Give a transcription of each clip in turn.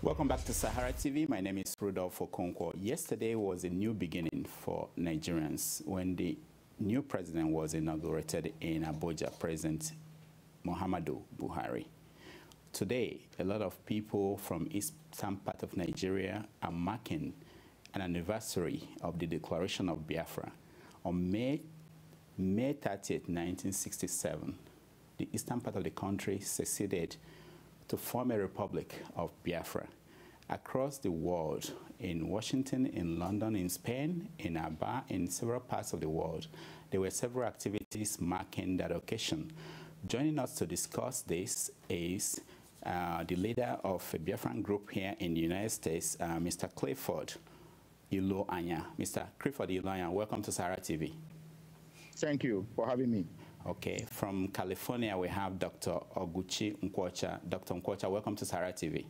Welcome back to SaharaTV. My name is Rudolf Okonkwo. Yesterday was a new beginning for Nigerians when the new president was inaugurated in Abuja, President Muhammadu Buhari. Today, a lot of people from eastern part of Nigeria are marking an anniversary of the declaration of Biafra. On May 30th, 1967, the eastern part of the country seceded to form a republic of Biafra. Across the world, in Washington, in London, in Spain, in Aba, in several parts of the world, there were several activities marking that occasion. Joining us to discuss this is the leader of a Biafran Group here in the United States, Mr. Clifford Iroanya. Mr. Clifford Iroanya, welcome to SaharaTV. Thank you for having me. Okay, from California, we have Dr. Oguchi Nwocha. Dr. Nkwocha, welcome to SaharaTV.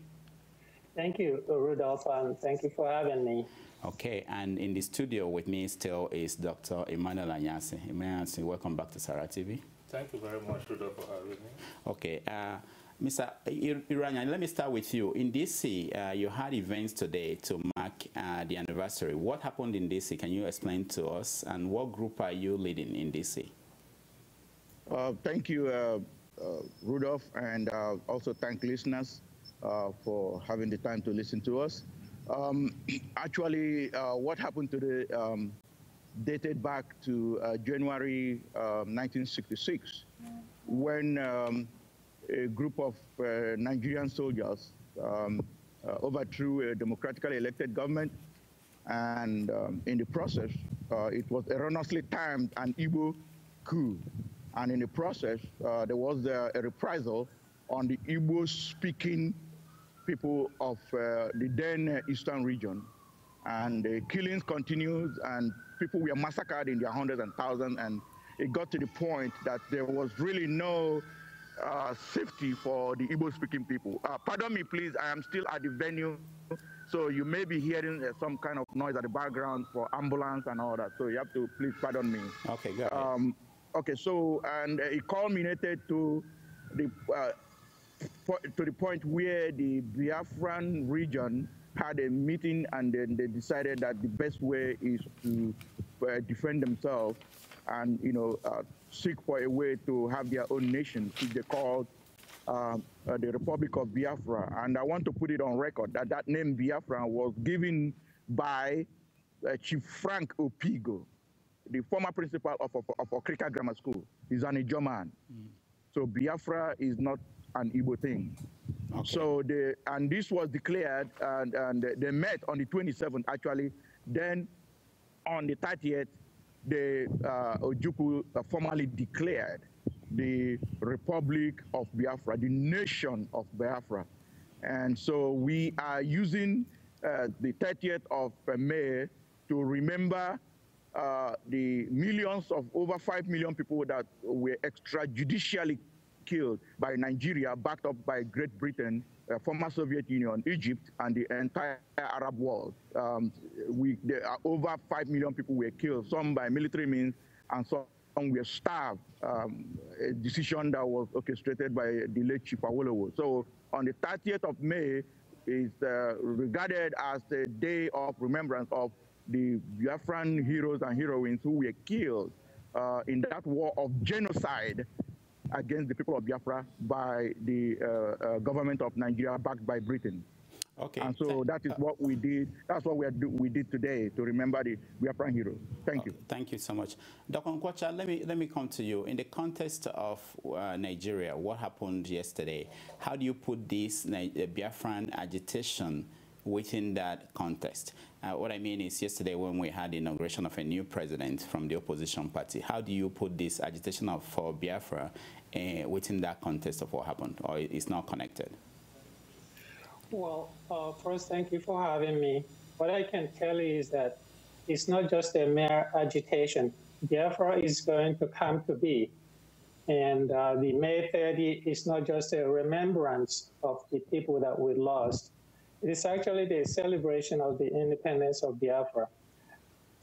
Thank you, Rudolf, and thank you for having me. Okay, and in the studio with me still is Dr. Emmanauel Anyasi. Emmanauel, welcome back to SaharaTV. Thank you very much, Rudolf, for having me. Okay, Mr. Iroanya, let me start with you. In D.C., you had events today to mark the anniversary. What happened in D.C.? Can you explain to us? And what group are you leading in D.C.? Thank you, Rudolf, and also thank listeners for having the time to listen to us. Actually, what happened today dated back to January 1966, when a group of Nigerian soldiers overthrew a democratically elected government, and in the process, it was erroneously termed an Igbo coup. And in the process, there was a reprisal on the Igbo-speaking people of the then eastern region. And the killings continued, and people were massacred in their hundreds and thousands, and it got to the point that there was really no safety for the Igbo-speaking people. Pardon me, please, I am still at the venue, so you may be hearing some kind of noise at the background for ambulance and all that, so you have to please pardon me. Okay, go ahead. Okay, so, and it culminated to the point where the Biafran region had a meeting, and then they decided that the best way is to defend themselves and, you know, seek for a way to have their own nation, which they called the Republic of Biafra. And I want to put it on record that that name Biafra was given by Chief Frank Opigo, the former principal of Okrika Grammar School. He's an Ijo man. So Biafra is not an Igbo thing. Okay. So and this was declared, and they met on the 27th actually. Then on the 30th, the Ojukwu formally declared the Republic of Biafra, the nation of Biafra. And so we are using the 30th of May to remember the millions of over 5 million people that were extrajudicially killed by Nigeria, backed up by Great Britain, former Soviet Union, Egypt, and the entire Arab world. There are over 5 million people were killed, some by military means, and some were starved, a decision that was orchestrated by the late Chief Awolowo. So on the 30th of May is regarded as the day of remembrance of the Biafran heroes and heroines who were killed in that war of genocide against the people of Biafra by the government of Nigeria, backed by Britain. Okay. And so that is what we did. That's what we did today to remember the Biafran heroes. Thank you. Thank you so much. Dr. Nkwocha, let me come to you. In the context of Nigeria, what happened yesterday, how do you put this Biafran agitation within that context? What I mean is, yesterday when we had the inauguration of a new president from the opposition party, how do you put this agitation for Biafra within that context of what happened, or it's not connected? Well, first, thank you for having me. What I can tell you is that it's not just a mere agitation. Biafra is going to come to be. And the May 30 is not just a remembrance of the people that we lost. It is actually the celebration of the independence of Biafra.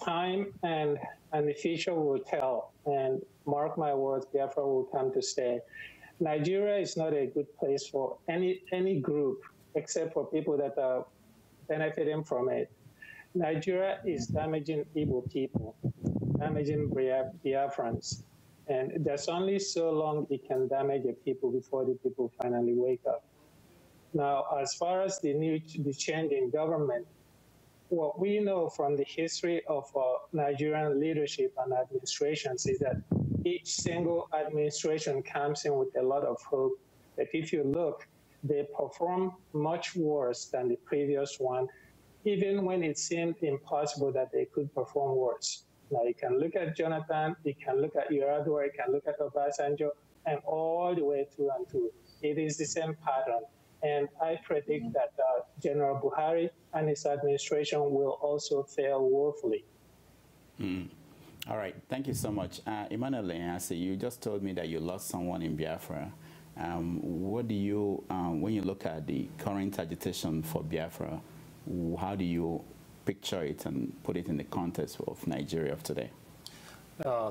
Time and the future will tell, and mark my words, Biafra will come to stay. Nigeria is not a good place for any group except for people that are benefiting from it. Nigeria is damaging Igbo people, damaging Biafrans. And there's only so long it can damage the people before the people finally wake up. Now, as far as the change in government, what we know from the history of Nigerian leadership and administrations is that each single administration comes in with a lot of hope. But if you look, they perform much worse than the previous one, even when it seemed impossible that they could perform worse. Now, you can look at Jonathan, you can look at Yar'Adua, you can look at Obasanjo, and all the way through and through. It is the same pattern. And I predict that General Buhari and his administration will also fail woefully. All right, thank you so much. Emmanauel Anyasi, you just told me that you lost someone in Biafra. What do you, when you look at the current agitation for Biafra, how do you picture it and put it in the context of Nigeria of today?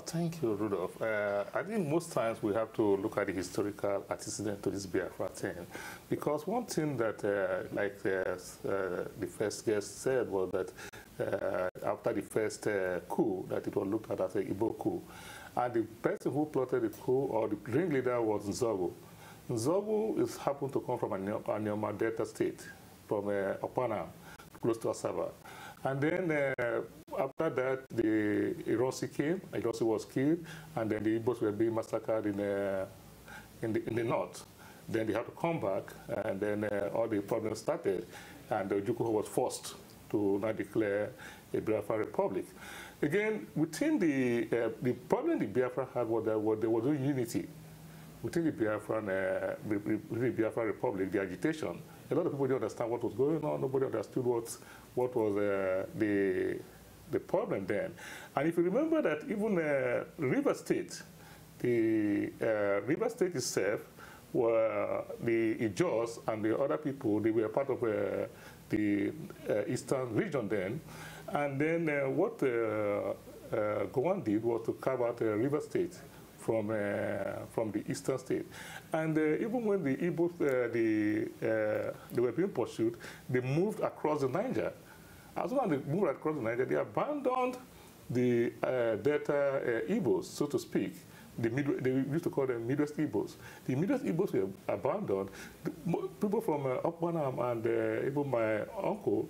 Thank you, Rudolf. I think most times we have to look at the historical antecedent to this Biafra thing, because one thing that, like the first guest said, was that after the first coup, that it was looked at as a Igbo coup, and the person who plotted the coup, or the ringleader, was Nzogu. Nzogu happened to come from a Anioma Delta state, from Opana, close to Asaba. And then after that, the Ironsi came. Ironsi was killed, and then the Igbos were being massacred in the north. Then they had to come back, and then all the problems started, and Ojukwu was forced to now declare a Biafra Republic. Again, within the problem the Biafra had was that there was no unity within the Biafra Republic, the agitation. A lot of people didn't understand what was going on. Nobody understood what was the problem then. And if you remember that even River State, the River State itself, were the Ijaws and the other people, they were part of the eastern region then. And then what Gowon did was to carve out River State from the eastern state. And even when the Igbos they were being pursued, they moved across the Niger. As soon as they moved across the Niger, they abandoned the Delta Igbos, so to speak. They used to call them Midwest Igbos. The Midwest Igbos were abandoned. People from Okpanam and even my uncle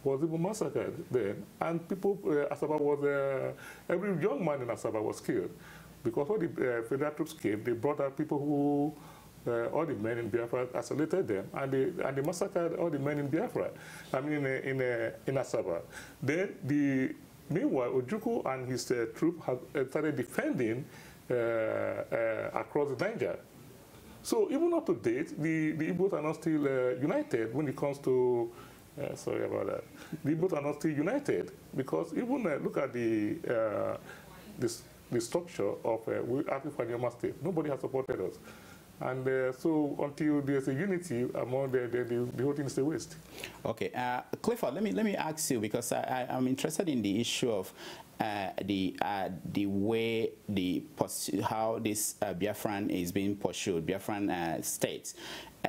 was even massacred then. And people, Asaba was, every young man in Asaba was killed. Because when the federal troops came, they brought out people who, all the men in Biafra, isolated them, and they massacred all the men in Biafra, I mean, in Asaba. Then, meanwhile, Ojukwu and his troop had started defending across the Niger. So even up to date, the Igbos are not still united when it comes to, sorry about that, the Igbos are not still united, because even look at the structure of Anioma State. Nobody has supported us. And so until there's a unity among the whole thing is a waste. Okay, Clifford, let me ask you, because I'm interested in the issue of the way how this Biafran is being pursued, Biafran states.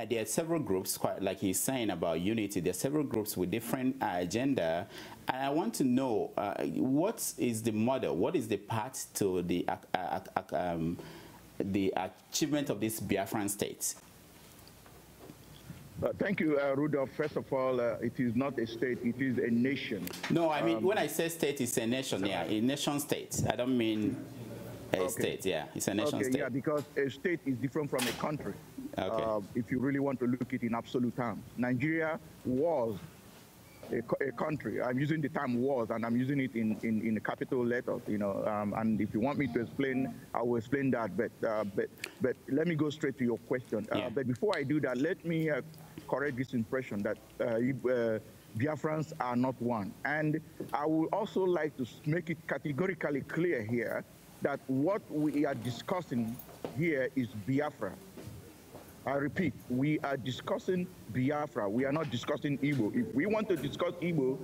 There are several groups, quite like he's saying about unity. There are several groups with different agenda, and I want to know what is the model, what is the path to the achievement of this Biafran state? Thank you, Rudolf. First of all, it is not a state, it is a nation. No, I mean, when I say state, it's a nation, yeah, a nation state. I don't mean a state, yeah, it's a nation state. Yeah, because a state is different from a country. Okay. If you really want to look at it in absolute terms. Nigeria was a country. I'm using the term was, and I'm using it in capital letters, you know, and if you want me to explain, I will explain that, but let me go straight to your question. But before I do that, let me correct this impression that Biafrans are not one. And I would also like to make it categorically clear here that what we are discussing here is Biafra. I repeat, we are discussing Biafra. We are not discussing Igbo. If we want to discuss Igbo,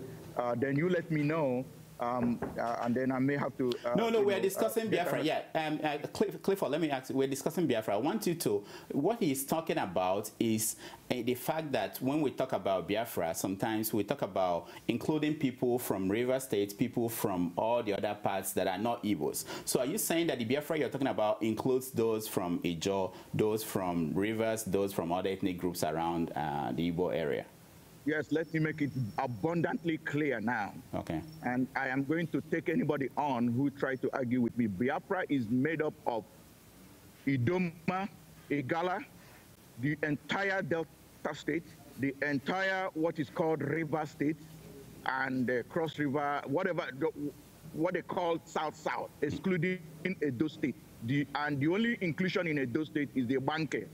then you let me know, and then I may have to... no, we are discussing Biafra, yeah. Clifford, let me ask you, we're discussing Biafra. I want you to... What he's talking about is the fact that when we talk about Biafra, sometimes we talk about including people from River State, people from all the other parts that are not Igbos. So are you saying that the Biafra you're talking about includes those from Ijo, those from Rivers, those from other ethnic groups around the Igbo area? Yes, let me make it abundantly clear now. Okay. And I am going to take anybody on who tries to argue with me. Biafra is made up of Idoma, Igala, the entire Delta State, the entire what is called River State, and Cross River, whatever, what they call South-South, excluding Edo State. And the only inclusion in Edo State is the Banke.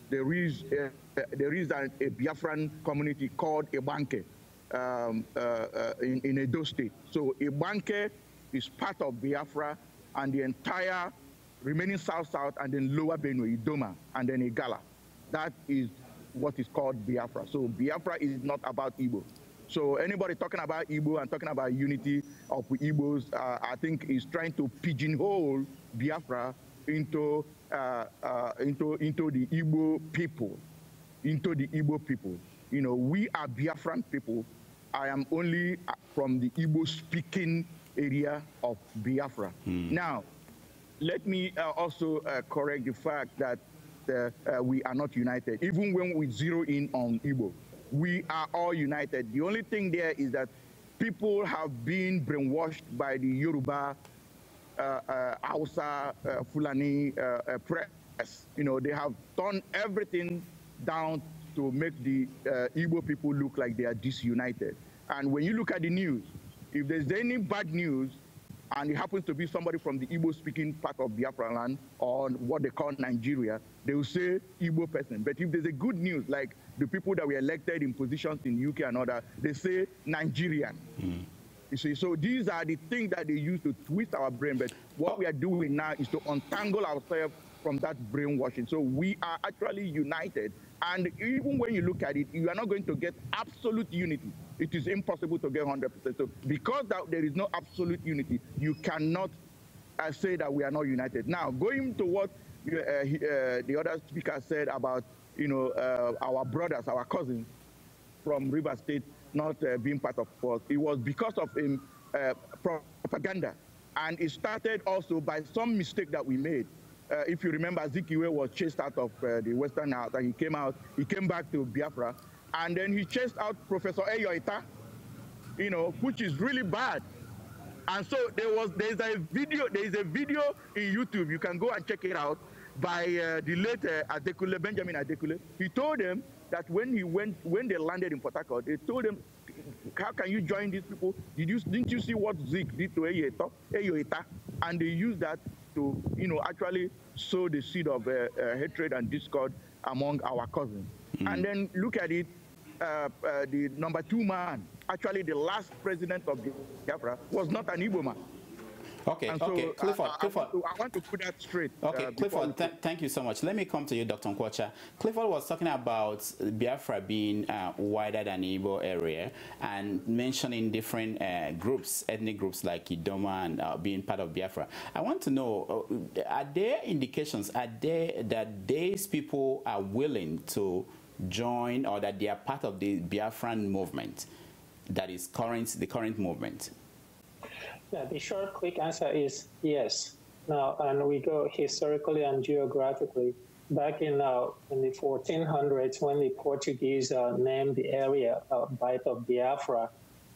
There is a Biafran community called Ebanke in Edo State. So Ebanke is part of Biafra, and the entire remaining South-South, and then Lower Benue, Idoma, and then Igala. That is what is called Biafra. So Biafra is not about Igbo. So anybody talking about Igbo and talking about unity of Igbos, I think is trying to pigeonhole Biafra into the Igbo people, You know, we are Biafran people. I am only from the Igbo-speaking area of Biafra. Now, let me also correct the fact that we are not united. Even when we zero in on Igbo, we are all united. The only thing there is that people have been brainwashed by the Yoruba, Hausa, Fulani press. You know, they have done everything down to make the Igbo people look like they are disunited. And when you look at the news, if there's any bad news, and it happens to be somebody from the Igbo-speaking part of Biafra land, or what they call Nigeria, they will say Igbo person. But if there's a good news, like the people that were elected in positions in UK and other, they say Nigerian. You see, so these are the things that they use to twist our brain. But what we are doing now is to untangle ourselves from that brainwashing. So we are actually united. And even when you look at it, you are not going to get absolute unity. It is impossible to get 100%. So because there is no absolute unity, you cannot say that we are not united. Now, going to what the other speaker said about, you know, our brothers, our cousins from River State not being part of us, it was because of propaganda. And it started also by some mistake that we made. If you remember, Zikiwe was chased out of the Western House, and he came back to Biafra, and then he chased out Professor Eyoita, you know, which is really bad. And so there is a video in YouTube, you can go and check it out, by the late Adekule, Benjamin Adekule. He told them that when they landed in Port Harcourt, they told him, how can you join these people? Didn't you see what Zik did to Eyoita? And they used that to, you know, actually sow the seed of hatred and discord among our cousins. And then look at it, the number 2 man, actually the last president of Biafra, was not an Igbo man. Okay, and so okay, Clifford. I want to put that straight. Okay, Clifford, thank you so much. Let me come to you, Dr. Nkwocha. Clifford was talking about Biafra being wider than the Igbo area and mentioning different groups, ethnic groups like Idoma, and being part of Biafra. I want to know, are there indications, that these people are willing to join, or that they are part of the Biafran movement that is the current movement? Yeah, the short, quick answer is yes. Now, and we go historically and geographically. Back in the 1400s, when the Portuguese named the area Bight of Biafra,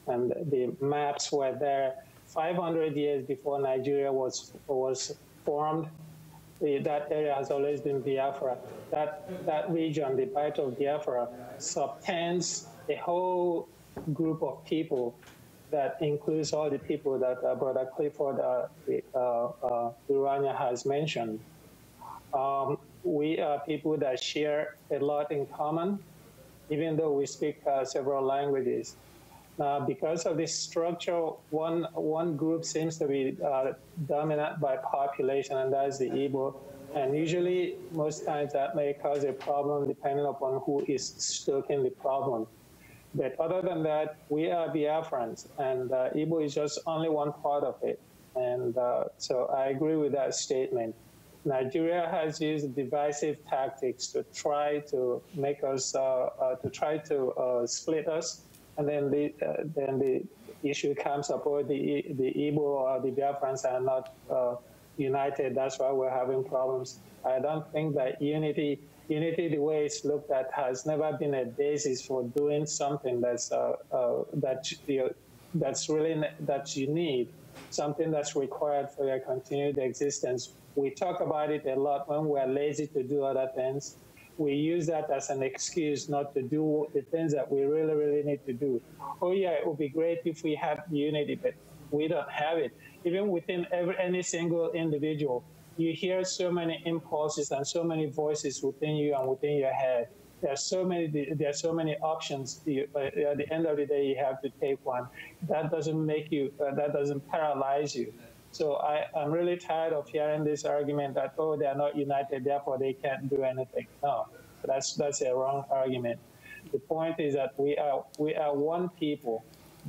and the maps were there 500 years before Nigeria was formed, that area has always been Biafra. That region, the Bight of Biafra, subtends a whole group of people that includes all the people that Brother Clifford Iroanya has mentioned. We are people that share a lot in common, even though we speak several languages. Because of this structure, one group seems to be dominant by population, and that is the Igbo. And usually, most times that may cause a problem depending upon who is stoking the problem. But other than that, we are Biafrans, and Igbo is just only one part of it. And so I agree with that statement. Nigeria has used divisive tactics to try to make us, split us, and then the issue comes up where the Igbo or the Biafrans are not united. That's why we're having problems. I don't think that unity, the way it's looked at, has never been a basis for doing something that's that you need, something that's required for your continued existence. We talk about it a lot when we're lazy to do other things. We use that as an excuse not to do the things that we really, really need to do. Oh yeah, it would be great if we had unity, but we don't have it. Even within any single individual, you hear so many impulses and so many voices within you and within your head. There are so many options. At the end of the day, you have to take one. That doesn't make you, that doesn't paralyze you. So I'm really tired of hearing this argument that, oh, they're not united, therefore they can't do anything. No, that's a wrong argument. The point is that we are one people,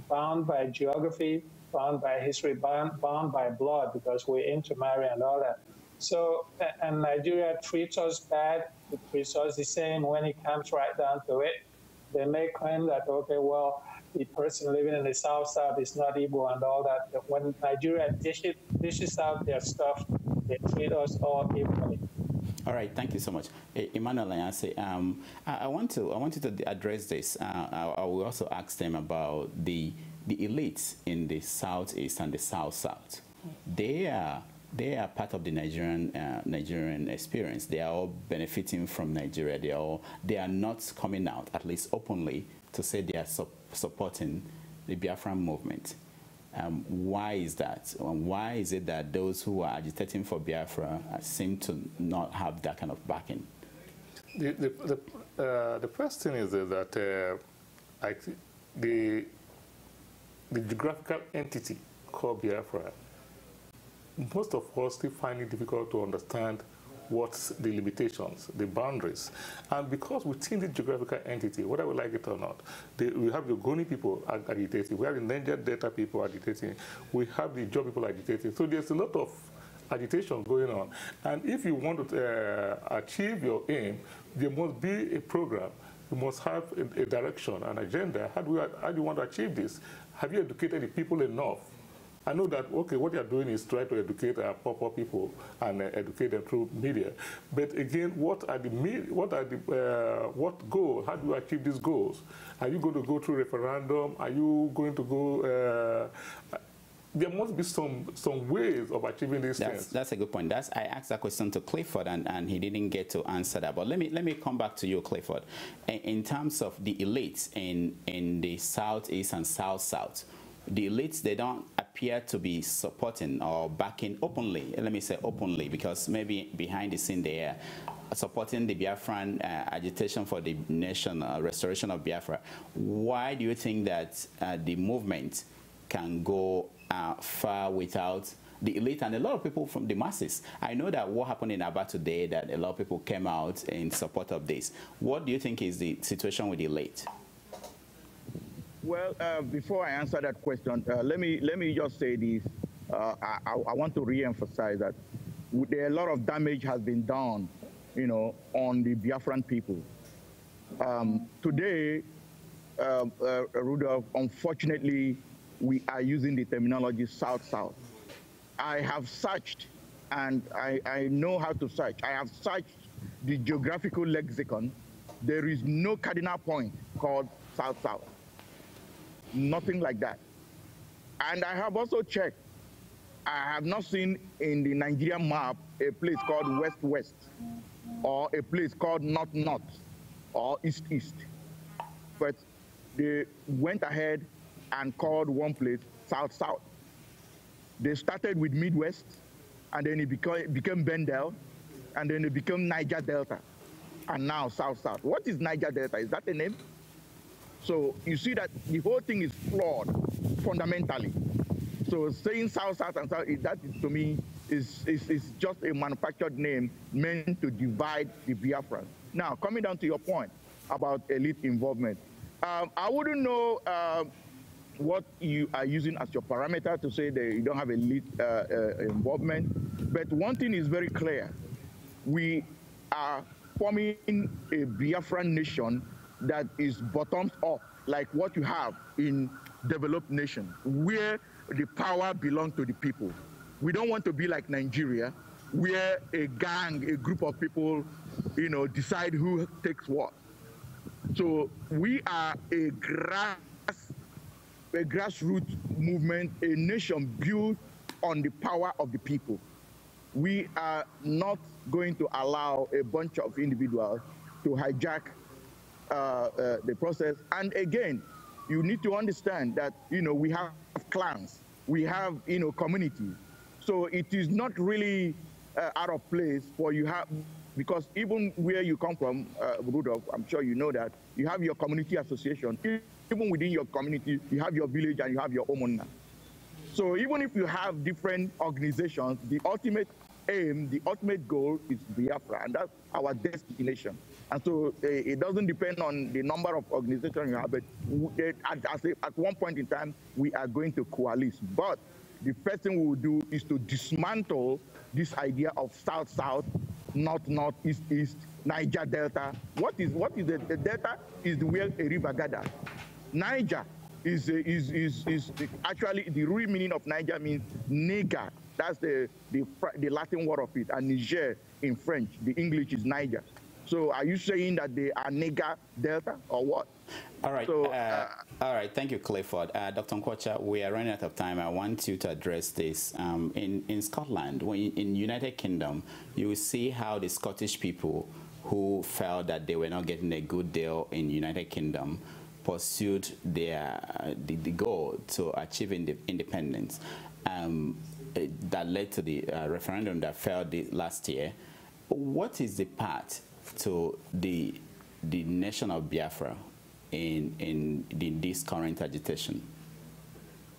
bound by geography, bound by history, bound by blood, because we intermarry and all that. So, and Nigeria treats us bad. It treats us the same when it comes right down to it. They may claim that, okay, well, the person living in the South is not Igbo and all that. But when Nigeria dishes out their stuff, they treat us all equally. All right, thank you so much. Emmanauel Anyasi, I want you to address this. I will also ask them about the elites in the Southeast and the South-South. They are part of the Nigerian experience. They are all benefiting from Nigeria. They are not coming out, at least openly, to say they are supporting the Biafran movement. Why is that? Why is it that those who are agitating for Biafra seem to not have that kind of backing? The first thing is that the geographical entity called Biafra, most of us still find it difficult to understand what's the limitations, the boundaries. And because within the geographical entity, whether we like it or not, we have the Ogoni people agitating, we have the Niger Delta people agitating, we have the Jaw people agitating. So there's a lot of agitation going on. And if you want to achieve your aim, there must be a program. You must have a direction, an agenda. How do you want to achieve this? Have you educated the people enough? I know that, okay, what you're doing is try to educate our poor people and educate them through media. But again, what goal? How do you achieve these goals? Are you going to go through referendum? Are you going to go? There must be some ways of achieving these things. That's a good point. I asked that question to Clifford, and he didn't get to answer that. But let me come back to you, Clifford. In terms of the elites in the Southeast and South-South, the elites, they don't appear to be supporting or backing openly. Let me say openly, because maybe behind the scene they are supporting the Biafran agitation for the nation, restoration of Biafra. Why do you think that the movement can go far without the elite and a lot of people from the masses? I know that what happened in Aba today, that a lot of people came out in support of this. What do you think is the situation with the elite? Well, before I answer that question, let me just say this. I want to re-emphasize that a lot of damage has been done, on the Biafran people. Today, Rudolf, unfortunately, we are using the terminology South-South. I have searched, and I know how to search. I have searched the geographical lexicon. There is no cardinal point called South-South. Nothing like that. And I have also checked. I have not seen in the Nigerian map a place called West-West, or a place called North-North, or East-East. But they went ahead and called one place South-South. They started with Midwest, and then it became Bendel, and then it became Niger Delta, and now South-South. What is Niger Delta? Is that a name? So you see that the whole thing is flawed fundamentally. So saying South-South and South, that is to me is just a manufactured name meant to divide the Biafrans. Now, coming down to your point about elite involvement, I wouldn't know what you are using as your parameter to say that you don't have elite involvement. But one thing is very clear. We are forming a Biafran nation that is bottoms up, like what you have in developed nations, where the power belongs to the people. We don't want to be like Nigeria, where a gang, a group of people, decide who takes what. So we are a grassroots movement, a nation built on the power of the people. We are not going to allow a bunch of individuals to hijack the process. And again, you need to understand that, we have clans, we have, communities. So it is not really out of place for because even where you come from, Rudolf, I'm sure you know that, you have your community association. Even within your community, you have your village and you have your omona. So even if you have different organizations, the ultimate aim, the ultimate goal is Biafra, and that's our destination. And so it doesn't depend on the number of organizations you have, but at one point in time, we are going to coalesce. But the first thing we will do is to dismantle this idea of South-South, North-North, East-East, Niger Delta. What is the delta? Is where a river gathers. Niger is actually, the real meaning of Niger means nigger. That's the Latin word of it, and Niger in French. The English is Niger. So are you saying that they are nigger delta or what? All right. So, all right. Thank you, Clifford. Dr. Nkwocha, we are running out of time. I want you to address this. In Scotland, in United Kingdom, you will see how the Scottish people who felt that they were not getting a good deal in United Kingdom pursued the goal to achieve independence. That led to the referendum that failed last year. What is the path to the nation of Biafra in this current agitation?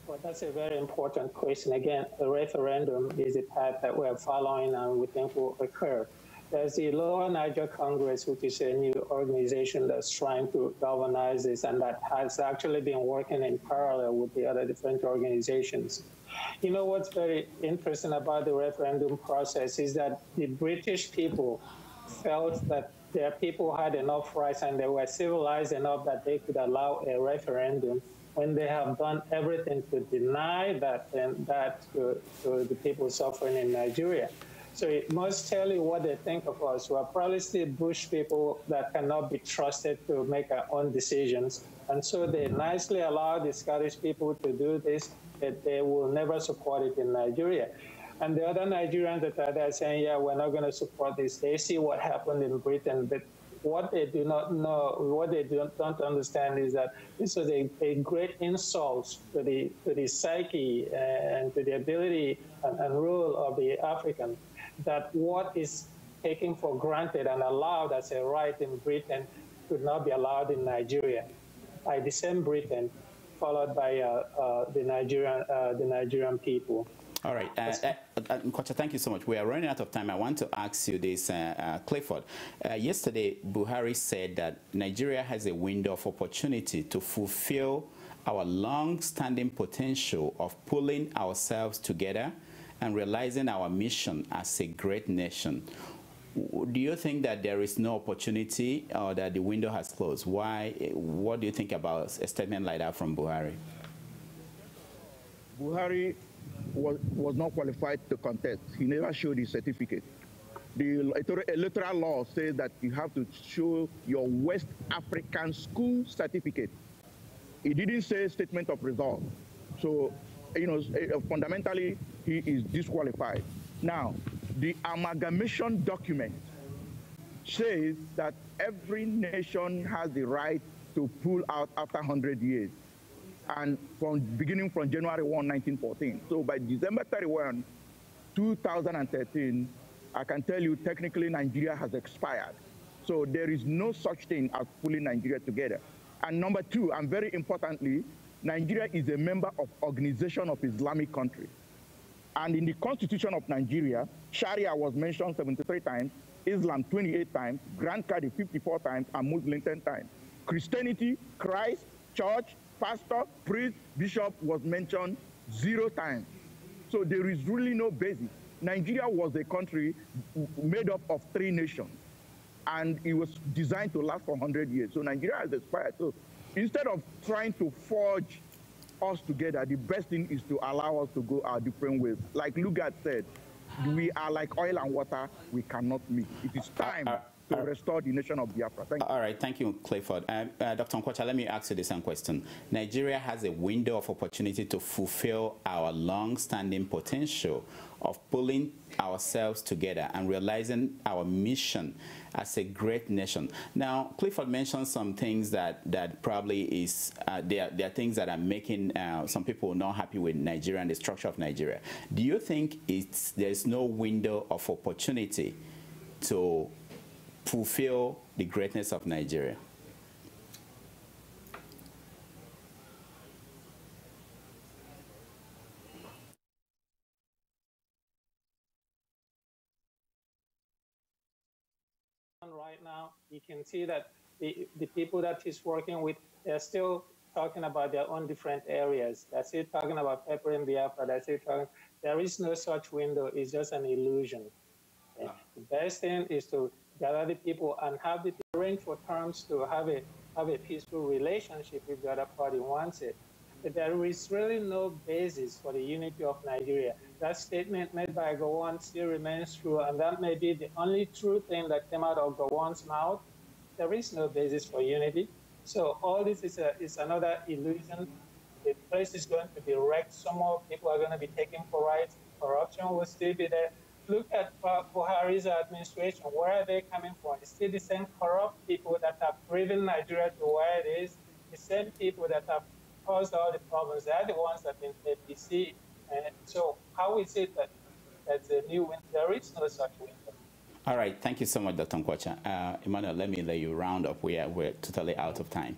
Well, that's a very important question. Again, a referendum is a path that we're following and we think will occur. There's the Lower Niger Congress, which is a new organization that's trying to galvanize this, and that has actually been working in parallel with the other different organizations. You know what's very interesting about the referendum process is that the British people felt that their people had enough rights and they were civilized enough that they could allow a referendum when they have done everything to deny that and that to the people suffering in Nigeria. So it must tell you what they think of us. We're probably still bush people that cannot be trusted to make our own decisions. And so they nicely allow the Scottish people to do this, that they will never support it in Nigeria. And the other Nigerians that are there saying, yeah, we're not going to support this, they see what happened in Britain. But what they do not know, what they don't understand is that this was a great insult to the psyche and to the ability and rule of the African, that what is taken for granted and allowed as a right in Britain could not be allowed in Nigeria by the same Britain, followed by the Nigerian people. All right. Nkwocha, thank you so much. We are running out of time. I want to ask you this, Clifford. Yesterday, Buhari said that Nigeria has a window of opportunity to fulfill our long-standing potential of pulling ourselves together and realizing our mission as a great nation. Do you think that there is no opportunity or that the window has closed? Why? What do you think about a statement like that from Buhari? Buhari was not qualified to contest. He never showed his certificate. The electoral law says that you have to show your West African school certificate. It didn't say statement of result. So, fundamentally, he is disqualified. Now, the amalgamation document says that every nation has the right to pull out after 100 years, and beginning from January 1, 1914. So by December 31, 2013, I can tell you technically Nigeria has expired. So there is no such thing as pulling Nigeria together. And number two, and very importantly, Nigeria is a member of Organization of Islamic Countries. And in the Constitution of Nigeria, Sharia was mentioned 73 times, Islam 28 times, Grand Qadi 54 times, and Muslim 10 times. Christianity, Christ, church, pastor, priest, bishop was mentioned 0 times. So there is really no basis. Nigeria was a country made up of 3 nations, and it was designed to last for 100 years. So Nigeria has expired. So instead of trying to forge us together, the best thing is to allow us to go our different ways. Like Lugard said, we are like oil and water, we cannot mix. It is time to restore the nation of Biafra. Thank you. All right, thank you, Clifford. Dr. Nkwocha, let me ask you the same question. Nigeria has a window of opportunity to fulfill our long-standing potential of pulling ourselves together and realizing our mission as a great nation. Now, Clifford mentioned some things that probably is, there are things that are making some people not happy with Nigeria and the structure of Nigeria. Do you think there's no window of opportunity to fulfill the greatness of Nigeria? Right now, you can see that the people that he's working with, they're still talking about their own different areas. They're still talking about pepper in Biafra. They're still talking. There is no such window. It's just an illusion. The best thing is to gather the people and have the arrange for terms to have a peaceful relationship if the other party wants it. But there is really no basis for the unity of Nigeria. That statement made by Gowon still remains true, and that may be the only true thing that came out of Gowon's mouth. There is no basis for unity. So all this is another illusion. The place is going to be wrecked. Some more people are going to be taken for rights. Corruption will still be there. Look at Buhari's administration. Where are they coming from? It's still the same corrupt people that have driven Nigeria to where it is, the same people that have caused all the problems. They're the ones that in APC. And so how is it that that's a new window? There is no such window. All right. Thank you so much, Dr. Nkwocha. Emmanauel, let me let you round up. We're totally out of time.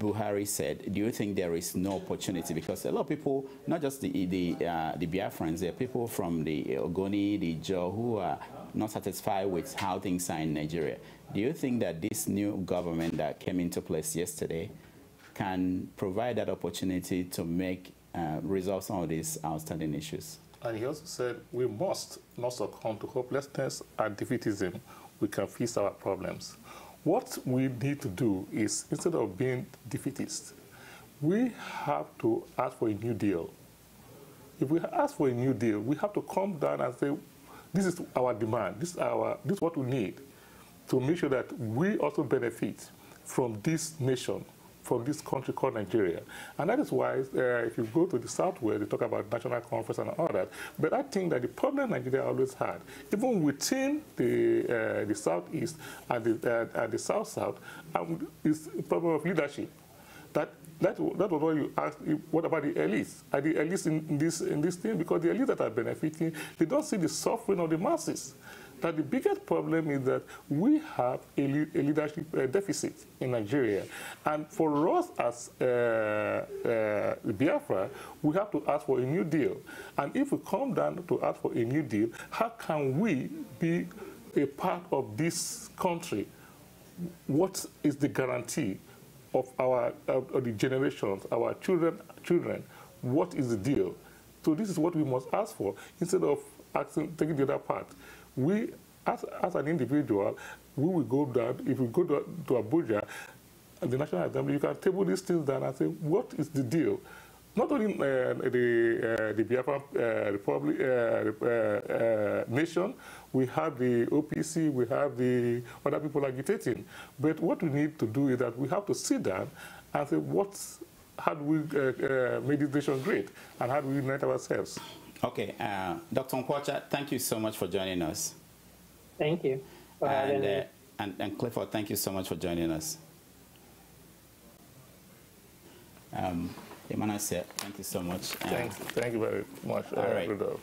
Buhari said, do you think there is no opportunity? Because a lot of people, not just the Biafrans, there are people from the Ogoni, the Jaw, who are not satisfied with how things are in Nigeria. Do you think that this new government that came into place yesterday can provide that opportunity to make resolve some of these outstanding issues? And he also said we must not succumb to hopelessness and defeatism. We can fix our problems. What we need to do is, instead of being defeatist, we have to ask for a new deal. If we ask for a new deal, we have to come down and say, this is our demand, this is what we need to make sure that we also benefit from this nation, from this country called Nigeria. And that is why, if you go to the Southwest, they talk about national conference and all that. But I think that the problem Nigeria always had, even within the Southeast and the South-South, is a problem of leadership. That was what you asked, what about the elites? Are the elites in this thing? Because the elites that are benefiting, they don't see the suffering of the masses. That the biggest problem is that we have a leadership deficit in Nigeria. And for us as Biafra, we have to ask for a new deal. And if we come down to ask for a new deal, how can we be a part of this country? What is the guarantee of of the generations, our children? What is the deal? So this is what we must ask for, instead of taking the other part. We, as an individual, we will go down, if we go to Abuja, at the National Assembly, you can table these things down and say, what is the deal? Not only the Biafran Republic nation, we have the OPC, we have the other people agitating. But what we need to do is that we have to sit down and say, how do we make this nation great? And how do we unite ourselves? Okay, Dr. Nkwocha, thank you so much for joining us. Thank you for having me. And Clifford, thank you so much for joining us. Emmanauel said, thank you so much. Thank you very much, Rudolf.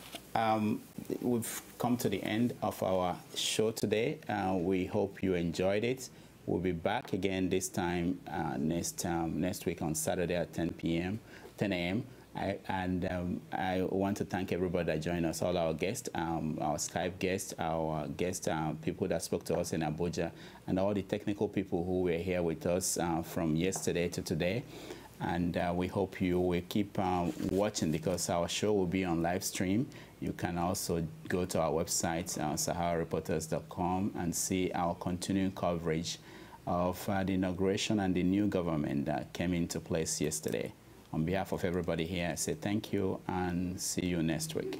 We've come to the end of our show today. We hope you enjoyed it. We'll be back again this time next week on Saturday at 10 a.m. I want to thank everybody that joined us, all our guests, our Skype guests, our guests, people that spoke to us in Abuja, and all the technical people who were here with us from yesterday to today. And we hope you will keep watching, because our show will be on live stream. You can also go to our website, SaharaReporters.com, and see our continuing coverage of the inauguration and the new government that came into place yesterday. On behalf of everybody here, I say thank you and see you next week.